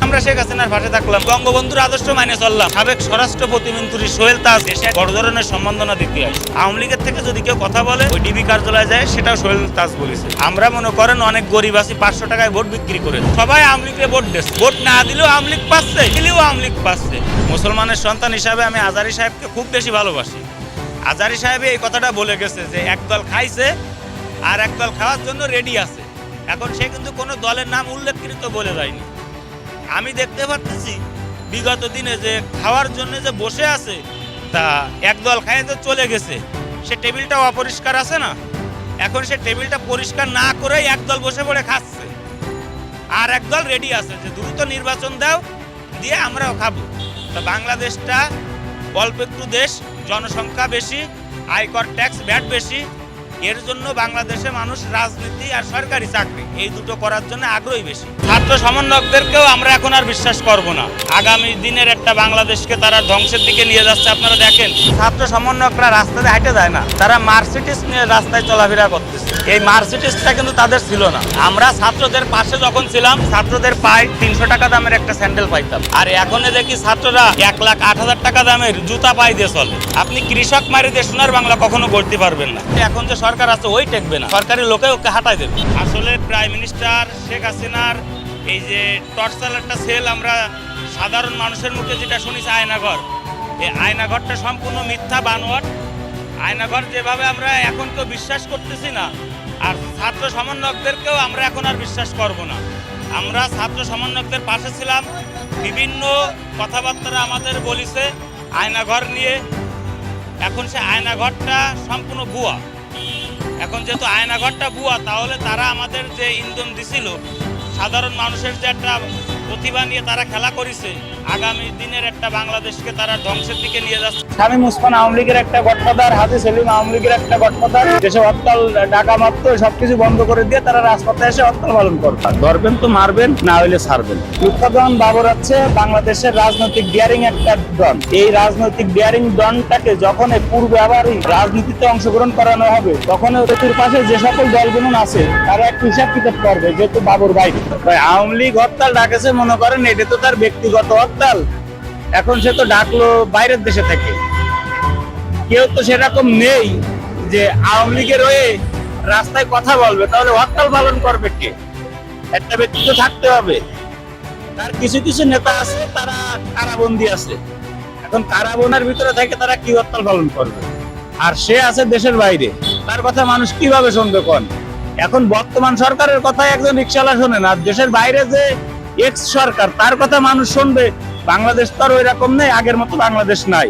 আমরা শেখ হাসিনার পাশে থাকলাম, বঙ্গবন্ধুর আদর্শ মাইনে চললাম। সাবেক স্বরাষ্ট্র প্রতিমন্ত্রী সোহেল তাজ দেশে বড় ধরনের সম্মাননা দিতে আসে। আওয়ামী লীগের থেকে যদি কেউ কথা বলে ওই ডিবি কার্যালয়ে যায়, সেটাও সোহেল তাজ বলেছে। আমরা মনে করেন অনেক গরিব আছি, 500 টাকায় ভোট বিক্রি করে সবাই আওয়ামী লীগকে ভোট দিচ্ছে। ভোট না দিলেও আওয়ামী লীগ পাচ্ছে, দিলেও আওয়ামী লীগ পাচ্ছে। মুসলমানের সন্তান হিসাবে আমি আজারি সাহেবকে খুব বেশি ভালোবাসি। আজারি সাহেব এই কথাটা বলে গেছে যে একদল খাইছে আর একদল খাওয়ার জন্য রেডি আছে। এখন সে কিন্তু কোনো দলের নাম উল্লেখকৃত বলে যায়নি। আমি দেখতে পাচ্ছি বিগত দিনে যে খাওয়ার জন্য যে বসে আছে, তা একদল খাইয়ে যে চলে গেছে, সে টেবিলটাও অপরিষ্কার আছে না। এখন সে টেবিলটা পরিষ্কার না করেই একদল বসে পড়ে খাচ্ছে, আর একদল রেডি আছে যে দ্রুত নির্বাচন দাও, দিয়ে আমরাও খাবো। তো বাংলাদেশটা অল্প একটু দেশ, জনসংখ্যা বেশি, আয়কর ট্যাক্স ভ্যাট বেশি, এর জন্য বাংলাদেশে মানুষ রাজনীতি আর সরকারি চাকরি এই দুটো করার জন্য আগ্রহী বেশি। ছাত্র সমন্বয়কদেরকেও আমরা এখন আর বিশ্বাস করব না। আগামী দিনের একটা বাংলাদেশকে তারা ধ্বংসের দিকে নিয়ে যাচ্ছে। আপনারা দেখেন, ছাত্র সমন্বয়করা রাস্তায় হাঁটে যায় না, তারা মার্সিডিজ নিয়ে রাস্তায় চলাফেরা করতেছে। এই মার্সিডিজটা কিন্তু তাদের ছিল না। আমরা ছাত্রদের পাশে যখন ছিলাম, ছাত্রদের পায়ে 300 টাকা দামের একটা স্যান্ডেল পাইতাম, আর এখন দেখি ছাত্ররা 1,08,000 টাকা দামের জুতা পাই দিয়ে চলে। আপনি কৃষক মারি দিয়ে সোনার বাংলা কখনো গড়তে পারবেন না। এখন যে সরকার আছে ওই টেকবে না, সরকারি লোকে ওকে হাঁটাই দেবে। আসলে প্রাইম মিনিস্টার শেখ হাসিনার এই যে টর্চার একটা সেল, আমরা সাধারণ মানুষের মুখে যেটা শুনেছি আয়নাঘর, এই আয়নাঘরটা সম্পূর্ণ মিথ্যা বানোয়াট। আয়নাঘর যেভাবে আমরা এখন কেউ বিশ্বাস করতেছি না, আর ছাত্র সমন্বয়কদেরকেও আমরা এখন আর বিশ্বাস করব না। আমরা ছাত্র সমন্বয়কদের পাশে ছিলাম, বিভিন্ন কথাবার্তা আমাদের বলেছে আয়নাঘর নিয়ে। এখন সে আয়নাঘরটা সম্পূর্ণ ভুয়া। এখন যেহেতু আয়নাঘরটা ভুয়া, তাহলে তারা আমাদের যে ইন্ধন দিছিল, সাধারণ মানুষের যে একটা প্রতিভা নিয়ে তারা খেলা করেছে, আগামী দিনের একটা বাংলাদেশকে তারা ধ্বংসের দিকে নিয়ে যাচ্ছে। শামীম ওসমান আওয়ামী লীগের একটা গডফাদার, হাজি সেলিম আওয়ামী লীগের একটা গডফাদার। দেশে হরতাল ডাকা মাত্র সবকিছু বন্ধ করে দিয়ে তারা রাজপথে এসে হরতাল পালন করবে। ধরবেন তো মারবেন, না হইলে ছাড়বেন। লুৎফাদন বাবর হচ্ছে বাংলাদেশের রাজনৈতিক ডিয়ারিং একটা ডন। এই রাজনৈতিক ডিয়ারিং ডনটাকে যখন পূর্বে আবার রাজনীতিতে অংশগ্রহণ করানো হবে, তখন ওদের পাশে যে সকল দলগুলো আছে তারা একটু হিসাব কিতাব করবে, যেহেতু বাবর বাইরে। আওয়ামী লীগ হরতাল ডাকেছে, মনে করেন এটা তো তার ব্যক্তিগত হরতাল। এখন সে তো ডাকলো বাইরের দেশে থেকে, কেউ তো সেরকম নেই যে আওয়ামী লীগের হয়ে রাস্তায় কথা বলবে, তাহলে হরতাল পালন করবে কে? একটা ব্যক্তি তো থাকতে হবে। তার কিছু কিছু নেতা আছে, তারা কারাবন্দী আছে। এখন কারাবন্দির ভিতরে থেকে তারা কি হরতাল পালন করবে? আর সে আছে দেশের বাইরে, তার কথা মানুষ কিভাবে শুনবে? কোন এখন বর্তমান সরকারের কথা একজন রিকশাওয়ালা শোনে না, দেশের বাইরে যে এক্স সরকার, তার কথা মানুষ শুনবে। বাংলাদেশ তো আর ওই রকম নেই, আগের মতো বাংলাদেশ নাই।